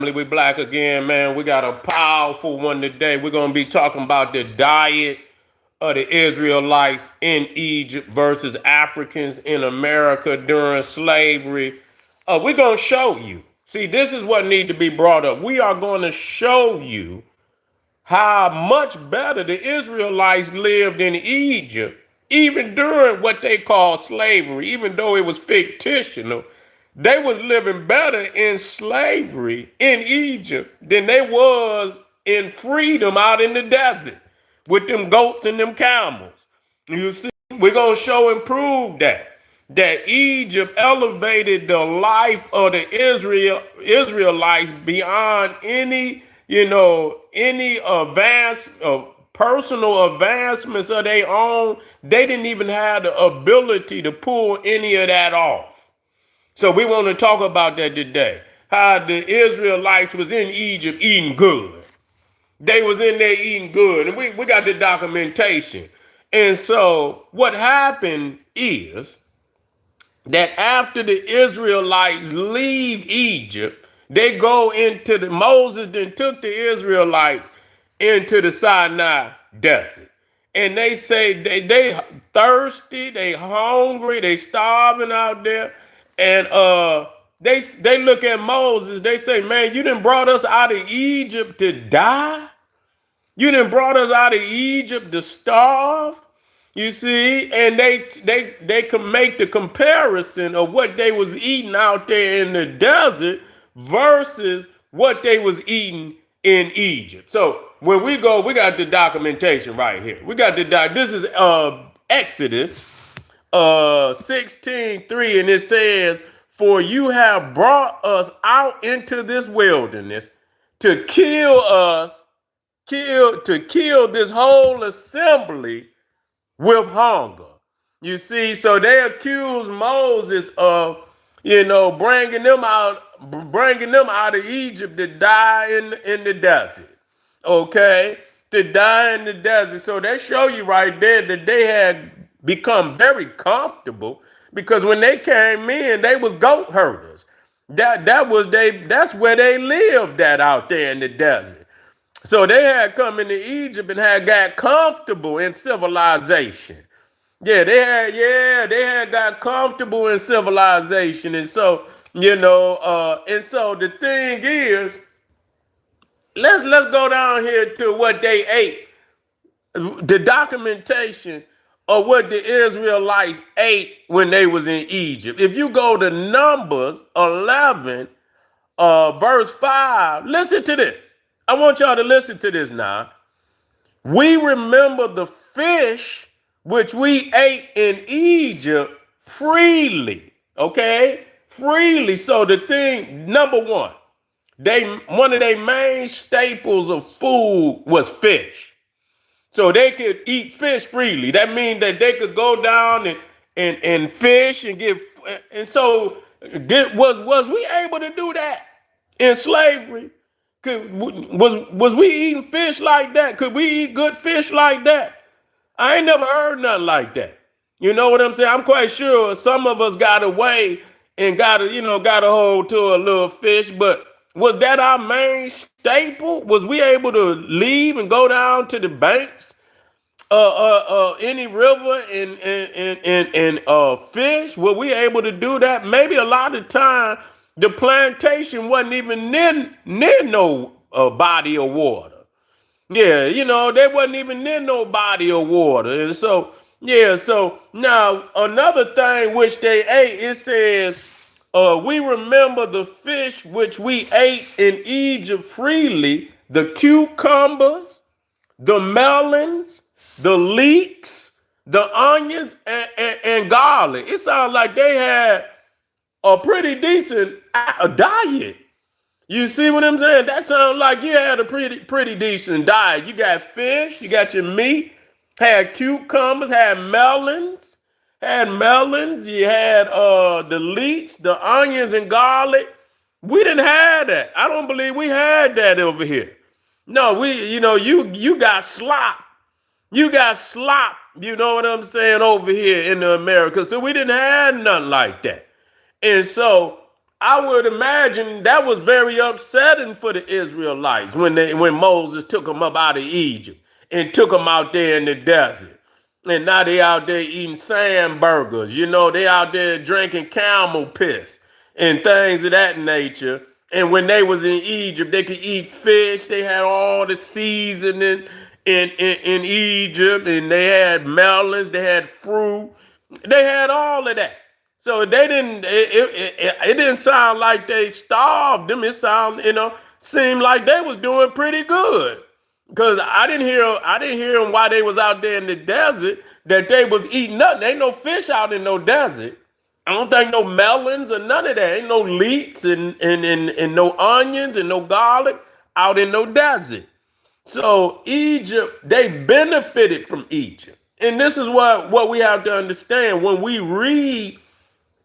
We black again, man. We got a powerful one today. We're gonna be talking about the diet of the Israelites in Egypt versus Africans in America during slavery. We're gonna show you. See, this is what need to be brought up. We are going to show you how much better the Israelites lived in Egypt, even during what they call slavery, even though it was fictional. They was living better in slavery in Egypt than they was in freedom out in the desert with them goats and them camels. You see, we're gonna show and prove that Egypt elevated the life of the Israelites beyond any personal advancements of their own. They didn't even have the ability to pull any of that off. So we want to talk about that today. How the Israelites was in Egypt eating good. They was in there eating good. And we got the documentation. And so what happened is that after the Israelites leave Egypt, they go into Moses then took the Israelites into the Sinai desert. And they say they thirsty, they hungry, they starving out there. And they look at Moses, they say, man, you done brought us out of Egypt to die? You done brought us out of Egypt to starve? You see, and they can make the comparison of what they was eating out there in the desert versus what they was eating in Egypt. So when we go, we got the documentation right here. We got this is Exodus 16:3, and it says, "For you have brought us out into this wilderness to kill this whole assembly with hunger." You see, so they accuse Moses of, bringing them out of Egypt to die in the desert. Okay, to die in the desert. So they show you right there that they had become very comfortable because when they came in, they was goat herders. That's where they lived out there in the desert. So they had come into Egypt and had got comfortable in civilization. They had got comfortable in civilization. And so, and so the thing is, let's go down here to what they ate. The documentation of what the Israelites ate when they was in Egypt. If you go to Numbers 11, verse 5, listen to this. I want y'all to listen to this now. We remember the fish which we ate in Egypt freely. Okay? Freely. So the thing, number one of their main staples of food was fish. So they could eat fish freely. That means that they could go down and fish and get. And so was we able to do that in slavery? Was we eating fish like that? Could we eat good fish like that? I ain't never heard nothing like that. You know what I'm saying? I'm quite sure some of us got away and got a hold to a little fish, but was that our main staple? Was we able to leave and go down to the banks, any river and fish? Were we able to do that? Maybe a lot of time the plantation wasn't even near no body of water. Yeah, they wasn't even near no body of water. And so, so now another thing which they ate, it says, we remember the fish which we ate in Egypt freely, the cucumbers, the melons, the leeks, the onions, and garlic. It sounds like they had a pretty decent diet. You see what I'm saying? That sounds like you had a pretty decent diet. You got fish, you got your meat, had cucumbers, had melons, you had the leeks, the onions and garlic. We didn't have that. I don't believe we had that over here. No, you got slop. You got slop, you know what I'm saying, over here in America. So we didn't have nothing like that. And so I would imagine that was very upsetting for the Israelites when Moses took them up out of Egypt and took them out there in the desert. And now they out there eating sand burgers. You know, they out there drinking camel piss and things of that nature. And when they was in Egypt, they could eat fish. They had all the seasoning in Egypt, and they had melons, they had fruit, they had all of that. So they didn't. It didn't sound like they starved them. It seemed like they was doing pretty good. Cause I didn't hear them while they was out there in the desert that they was eating nothing. Ain't no fish out in no desert. I don't think no melons or none of that. Ain't no leeks and no onions and no garlic out in no desert. So Egypt, they benefited from Egypt. And this is what we have to understand. When we read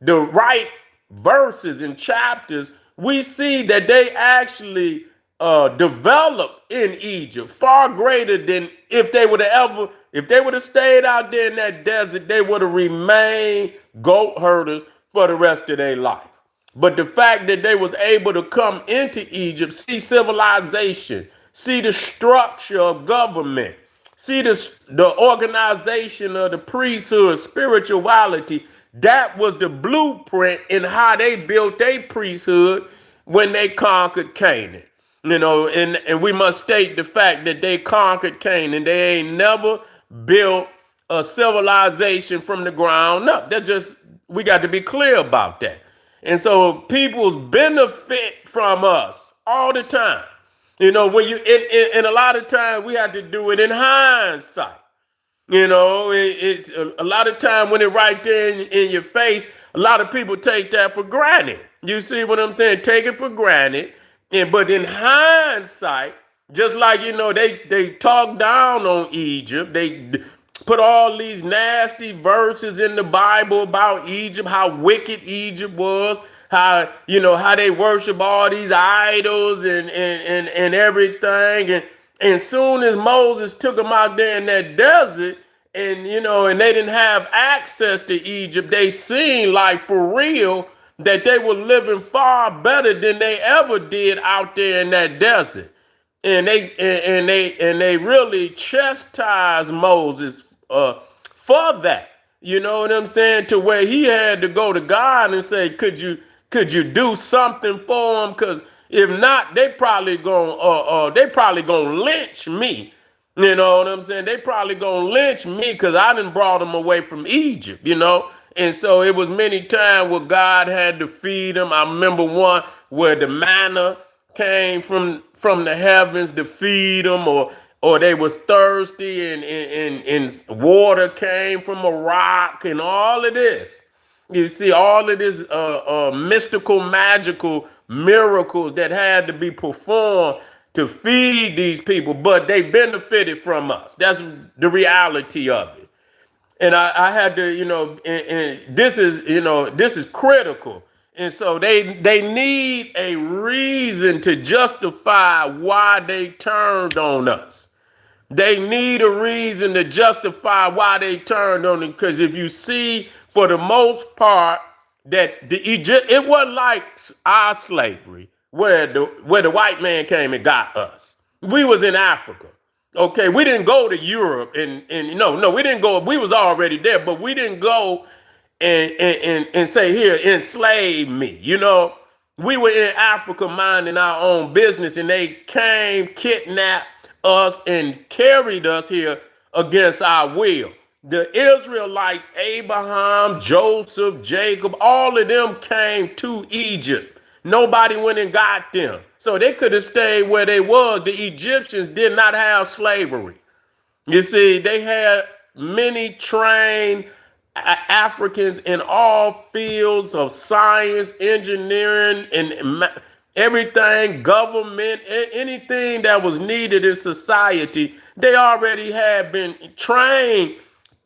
the right verses and chapters, we see that they actually developed in Egypt far greater than if they would have stayed out there in that desert, they would have remained goat herders for the rest of their life. But the fact that they was able to come into Egypt, see civilization, see the structure of government, see the organization of the priesthood, spirituality, that was the blueprint in how they built their priesthood when they conquered Canaan. You know, and we must state the fact that they conquered Canaan. They ain't never built a civilization from the ground up. We got to be clear about that. And so people's benefit from us all the time. You know, when and a lot of times we have to do it in hindsight. You know, it's a lot of time when it's right there in your face, a lot of people take that for granted. You see what I'm saying? Take it for granted. But in hindsight, just like, you know, they talk down on Egypt, they put all these nasty verses in the Bible about Egypt, how wicked Egypt was, how, you know, how they worship all these idols and everything. And soon as Moses took them out there in that desert, and, you know, and they didn't have access to Egypt, they seemed like for real that they were living far better than they ever did out there in that desert. And they really chastised Moses for that. You know what I'm saying? To where he had to go to God and say, could you do something for him? Because if not, they probably gonna lynch me. You know what I'm saying? They probably gonna lynch me because I done brought them away from Egypt, you know? And so it was many times where God had to feed them. I remember one where the manna came from the heavens to feed them, or they was thirsty and water came from a rock and all of this. You see all of this mystical, magical miracles that had to be performed to feed these people, but they benefited from us. That's the reality of it. And I had to, you know, and this is critical. And so they need a reason to justify why they turned on us. They need a reason to justify why they turned on them. Because if you see, for the most part, that it wasn't like our slavery where the white man came and got us. We was in Africa. Okay, we didn't go to Europe and no, we didn't go. We was already there, but we didn't go and say, here, enslave me. You know, we were in Africa minding our own business, and they came, kidnapped us, and carried us here against our will. The Israelites, Abraham, Joseph, Jacob, all of them came to Egypt. Nobody went and got them. So they could have stayed where they was. The Egyptians did not have slavery. You see, they had many trained Africans in all fields of science, engineering, and everything, government, anything that was needed in society. They already had been trained,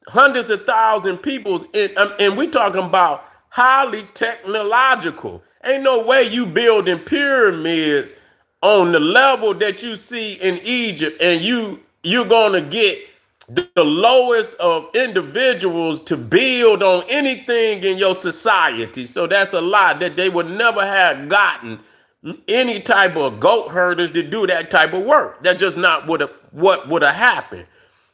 hundreds of thousands of people, and we talking about highly technological. Ain't no way you building pyramids on the level that you see in Egypt, and you're gonna get the lowest of individuals to build on anything in your society. So that's a lie that they would never have gotten any type of goat herders to do that type of work. That's just not what would have happened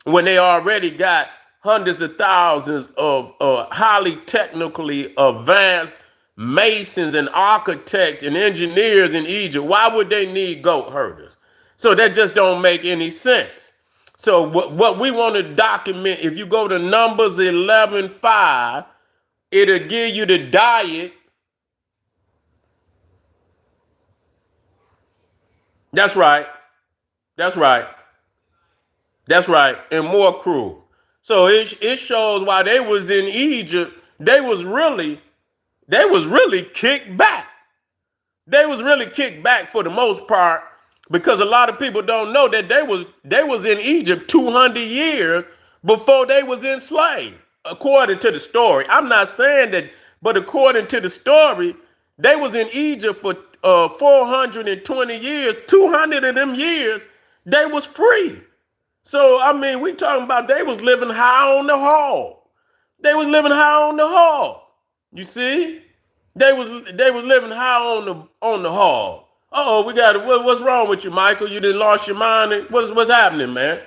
when they already got hundreds of thousands of highly technically advanced masons and architects and engineers in Egypt. Why would they need goat herders? So that just don't make any sense. So what we want to document, if you go to Numbers 11:5, it'll give you the diet. That's right. That's right. That's right. And more cruel. So it shows why they was in Egypt, they was really kicked back. They was really kicked back for the most part, because a lot of people don't know that they was in Egypt 200 years before they was enslaved, according to the story. I'm not saying that, but according to the story, they was in Egypt for 420 years. 200 of them years they was free. So I mean, we talking about they was living high on the hog. They was living high on the hog. You see? They was living high on the hog. Uh-oh, what's wrong with you, Michael? You done lost your mind? What's happening, man?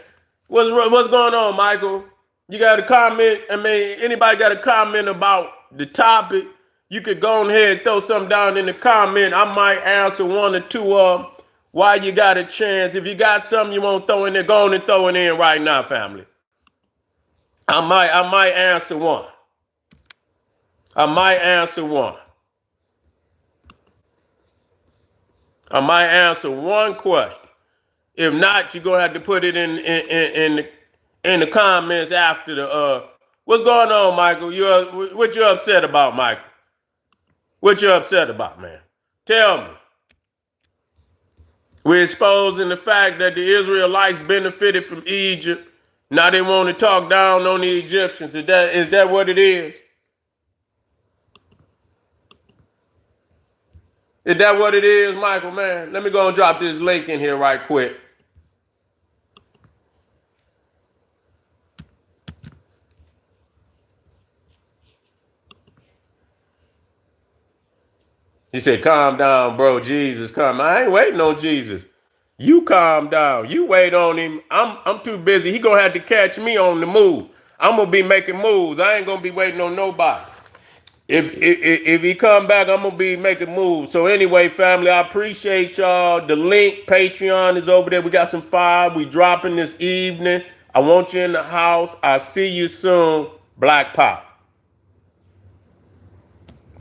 What's going on, Michael? You got a comment? I mean, anybody got a comment about the topic? You could go ahead and throw something down in the comment. I might answer one or two of them while you got a chance. If you got something you want to throw in there, go on and throw it in right now, family. I might answer one. I might answer one. I might answer one question. If not, you're gonna have to put it in the comments after the what's going on, Michael? What you upset about, Michael? What you upset about, man? Tell me. We're exposing the fact that the Israelites benefited from Egypt. Now they want to talk down on the Egyptians. Is that what it is? Is that what it is, Michael, man? Let me go and drop this link in here right quick. He said, calm down, bro. Jesus, calm. I ain't waiting on Jesus. You calm down. You wait on him. I'm too busy. He gonna have to catch me on the move. I'm gonna be making moves. I ain't gonna be waiting on nobody. If he come back, I'm gonna be making moves. So anyway, family, I appreciate y'all. The link, Patreon is over there. We got some fire. We dropping this evening. I want you in the house. I'll see you soon. Black Pop.